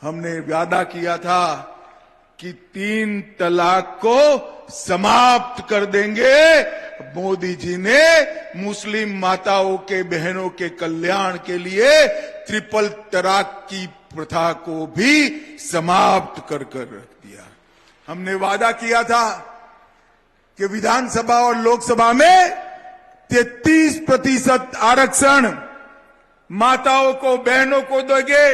हमने वादा किया था कि 3 तलाक को समाप्त कर देंगे। मोदी जी ने मुस्लिम माताओं के बहनों के कल्याण के लिए ट्रिपल तलाक की प्रथा को भी समाप्त कर रख दिया। हमने वादा किया था कि विधानसभा और लोकसभा में 33% आरक्षण माताओं को बहनों को देंगे,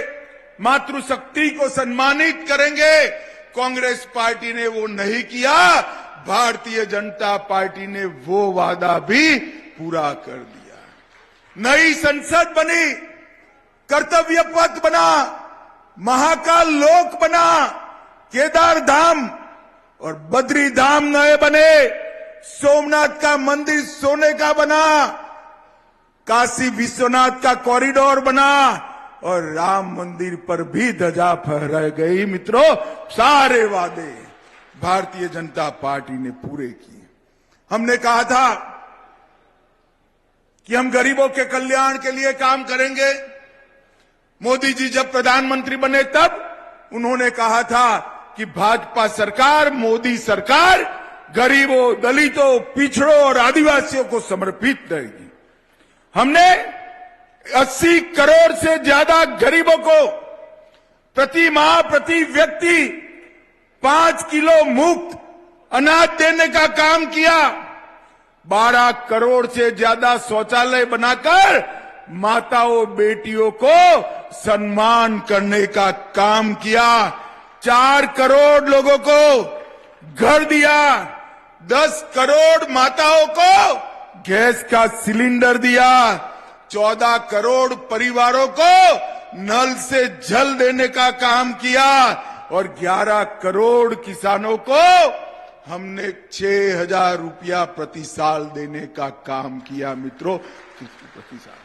मातृशक्ति को सम्मानित करेंगे। कांग्रेस पार्टी ने वो नहीं किया। भारतीय जनता पार्टी ने वो वादा भी पूरा कर दिया। नई संसद बनी, कर्तव्य पथ बना, महाकाल लोक बना, केदार धाम और बद्री धाम नए बने, सोमनाथ का मंदिर सोने का बना, काशी विश्वनाथ का कॉरिडोर बना और राम मंदिर पर भी ध्वजा फहराई गई। मित्रों, सारे वादे भारतीय जनता पार्टी ने पूरे किए। हमने कहा था कि हम गरीबों के कल्याण के लिए काम करेंगे। मोदी जी जब प्रधानमंत्री बने तब उन्होंने कहा था कि भाजपा सरकार, मोदी सरकार गरीबों, दलितों, पिछड़ों और आदिवासियों को समर्पित रहेगी। हमने 80 करोड़ से ज्यादा गरीबों को प्रति माह, प्रति व्यक्ति 5 किलो मुफ्त अनाज देने का काम किया। 12 करोड़ से ज्यादा शौचालय बनाकर माताओं, बेटियों को सम्मान करने का काम किया। 4 करोड़ लोगों को घर दिया। 10 करोड़ माताओं को गैस का सिलेंडर दिया। 14 करोड़ परिवारों को नल से जल देने का काम किया और 11 करोड़ किसानों को हमने 6,000 रुपया प्रति साल देने का काम किया। मित्रों, प्रति साल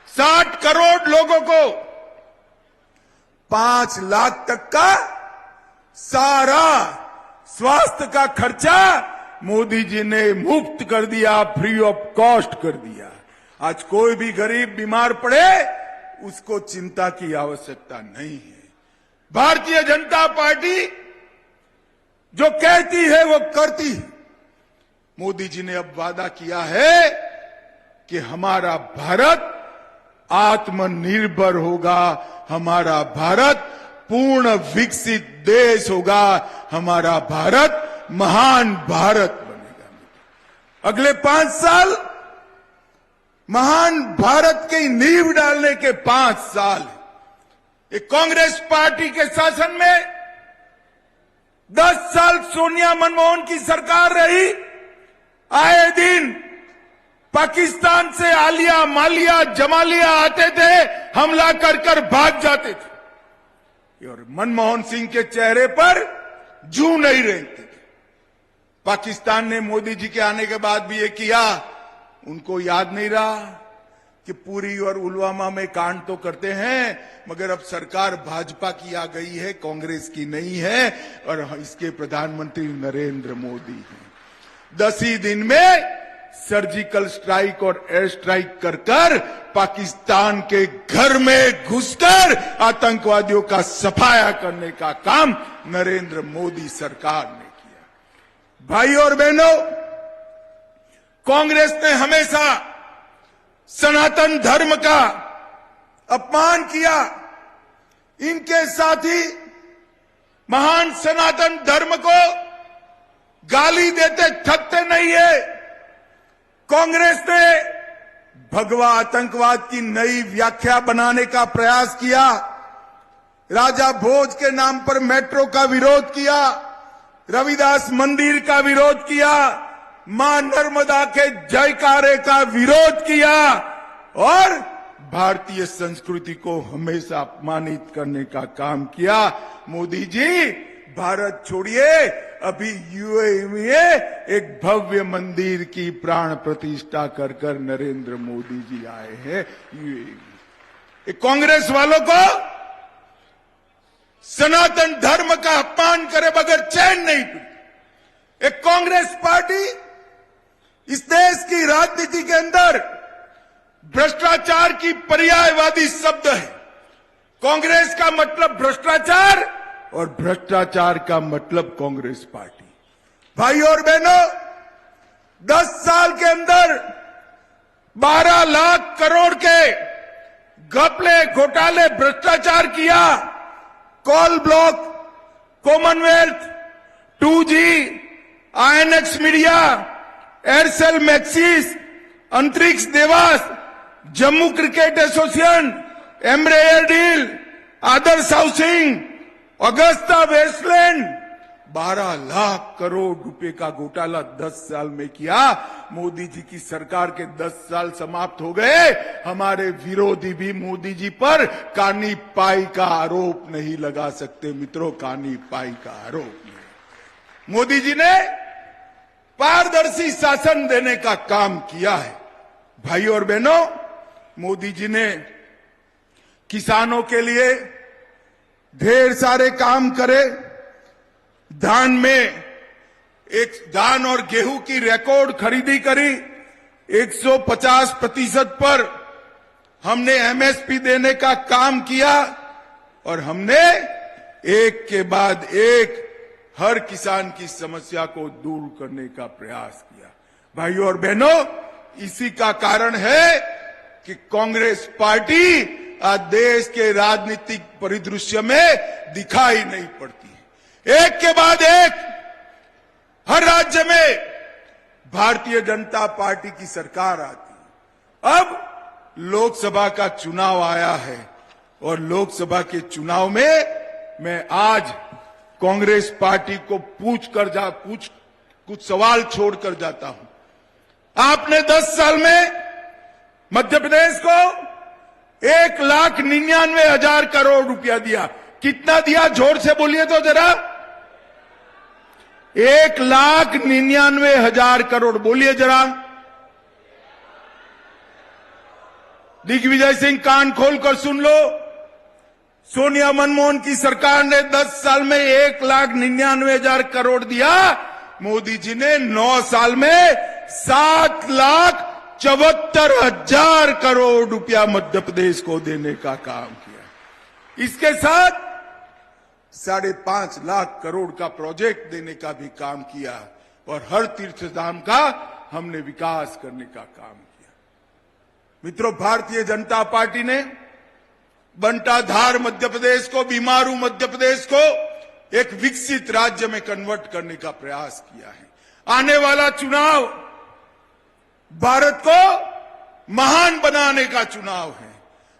60 करोड़ लोगों को 5 लाख तक का सारा स्वास्थ्य का खर्चा मोदी जी ने मुफ्त कर दिया, फ्री ऑफ कॉस्ट कर दिया। आज कोई भी गरीब बीमार पड़े उसको चिंता की आवश्यकता नहीं है। भारतीय जनता पार्टी जो कहती है वो करती है। मोदी जी ने अब वादा किया है कि हमारा भारत आत्मनिर्भर होगा, हमारा भारत पूर्ण विकसित देश होगा, हमारा भारत महान भारत बनेगा। अगले 5 साल महान भारत की नींव डालने के 5 साल। एक कांग्रेस पार्टी के शासन में 10 साल सोनिया मनमोहन की सरकार रही। आए दिन पाकिस्तान से आलिया, मालिया, जमालिया आते थे, हमला कर भाग जाते थे और मनमोहन सिंह के चेहरे पर जू नहीं रहते थे। पाकिस्तान ने मोदी जी के आने के बाद भी ये किया। उनको याद नहीं रहा कि पुरी और पुलवामा में कांड तो करते हैं, मगर अब सरकार भाजपा की आ गई है, कांग्रेस की नहीं है और इसके प्रधानमंत्री नरेंद्र मोदी हैं। 10 ही दिन में सर्जिकल स्ट्राइक और एयर स्ट्राइक कर पाकिस्तान के घर में घुसकर आतंकवादियों का सफाया करने का काम नरेंद्र मोदी सरकार ने किया। भाई और बहनों, कांग्रेस ने हमेशा सनातन धर्म का अपमान किया। इनके साथी महान सनातन धर्म को गाली देते थकते नहीं है। कांग्रेस ने भगवा आतंकवाद की नई व्याख्या बनाने का प्रयास किया। राजा भोज के नाम पर मेट्रो का विरोध किया, रविदास मंदिर का विरोध किया, मां नर्मदा के जयकारे का विरोध किया और भारतीय संस्कृति को हमेशा अपमानित करने का काम किया। मोदी जी, भारत छोड़िए, अभी यूएई में एक भव्य मंदिर की प्राण प्रतिष्ठा कर नरेंद्र मोदी जी आए हैं यूएई। कांग्रेस वालों को सनातन धर्म का अपमान करे बगैर चैन नहीं टूटी। एक कांग्रेस पार्टी इस देश की राजनीति के अंदर भ्रष्टाचार की पर्यायवादी शब्द है। कांग्रेस का मतलब भ्रष्टाचार और भ्रष्टाचार का मतलब कांग्रेस पार्टी। भाई और बहनों, 10 साल के अंदर 12 लाख करोड़ के घपले, घोटाले, भ्रष्टाचार किया। Coal block, commonwealth, 2G, INX media, Aircel Maxis, Antariksh Devas, Jammu cricket association, Embraer deal, Adarsh housing, Agusta Westland, 12 lakh crore रुपए का घोटाला 10 साल में किया। मोदी जी की सरकार के 10 साल समाप्त हो गए। हमारे विरोधी भी मोदी जी पर कानी पाई का आरोप नहीं लगा सकते। मित्रों, कानी पाई का आरोप नहीं। मोदी जी ने पारदर्शी शासन देने का काम किया है। भाई और बहनों, मोदी जी ने किसानों के लिए ढेर सारे काम करे। धान में धान और गेहूं की रिकॉर्ड खरीदी करी। 150% पर हमने एमएसपी देने का काम किया और हमने एक के बाद एक हर किसान की समस्या को दूर करने का प्रयास किया। भाइयों और बहनों, इसी का कारण है कि कांग्रेस पार्टी आज देश के राजनीतिक परिदृश्य में दिखाई नहीं पड़ती है। एक के बाद एक हर राज्य में भारतीय जनता पार्टी की सरकार आती है। अब लोकसभा का चुनाव आया है और लोकसभा के चुनाव में मैं आज कांग्रेस पार्टी को कुछ सवाल छोड़कर जाता हूं। आपने 10 साल में मध्य प्रदेश को 1,99,000 करोड़ रुपया दिया। कितना दिया? जोर से बोलिए तो जरा। 1,99,000 करोड़। बोलिए जरा। दिग्विजय सिंह, कान खोलकर सुन लो। सोनिया मनमोहन की सरकार ने 10 साल में 1,99,000 करोड़ दिया। मोदी जी ने 9 साल में 7,74,000 करोड़ रुपया मध्य प्रदेश को देने का काम किया। इसके साथ 5.5 लाख करोड़ का प्रोजेक्ट देने का भी काम किया और हर तीर्थधाम का हमने विकास करने का काम किया। मित्रों, भारतीय जनता पार्टी ने बंटाधार मध्य प्रदेश को, बीमारू मध्य प्रदेश को एक विकसित राज्य में कन्वर्ट करने का प्रयास किया है। आने वाला चुनाव भारत को महान बनाने का चुनाव है।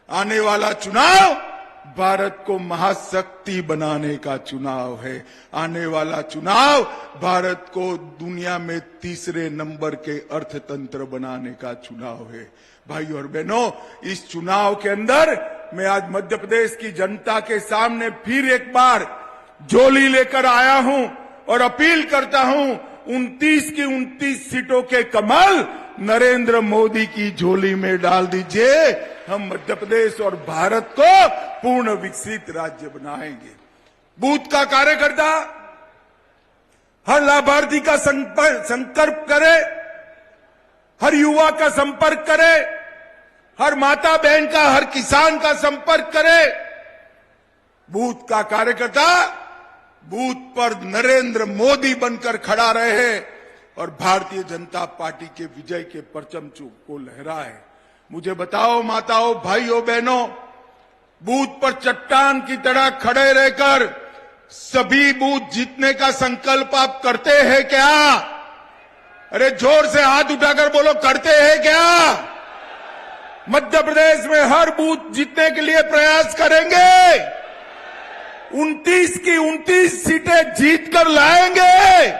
आने वाला चुनाव भारत को महाशक्ति बनाने का चुनाव है। आने वाला चुनाव भारत को दुनिया में 3रे नंबर के अर्थतंत्र बनाने का चुनाव है। भाइयों और बहनों, इस चुनाव के अंदर मैं आज मध्य प्रदेश की जनता के सामने फिर एक बार झोली लेकर आया हूं और अपील करता हूं, 29 की 29 सीटों के कमल नरेंद्र मोदी की झोली में डाल दीजिए। हम मध्य प्रदेश और भारत को पूर्ण विकसित राज्य बनाएंगे। बूथ का कार्यकर्ता हर लाभार्थी का संपर्क करे, हर युवा का संपर्क करे, हर माता बहन का, हर किसान का संपर्क करे। बूथ का कार्यकर्ता बूथ पर नरेंद्र मोदी बनकर खड़ा रहे और भारतीय जनता पार्टी के विजय के परचम को लहराए। मुझे बताओ माताओं, भाइयों, बहनों, बूथ पर चट्टान की तरह खड़े रहकर सभी बूथ जीतने का संकल्प आप करते हैं क्या? अरे जोर से हाथ उठाकर बोलो, करते हैं क्या? मध्य प्रदेश में हर बूथ जीतने के लिए प्रयास करेंगे। 29 की 29 सीटें जीत कर लाएंगे।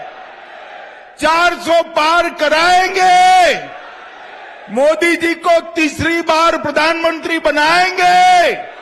400 पार कराएंगे। मोदी जी को 3री बार प्रधानमंत्री बनाएंगे।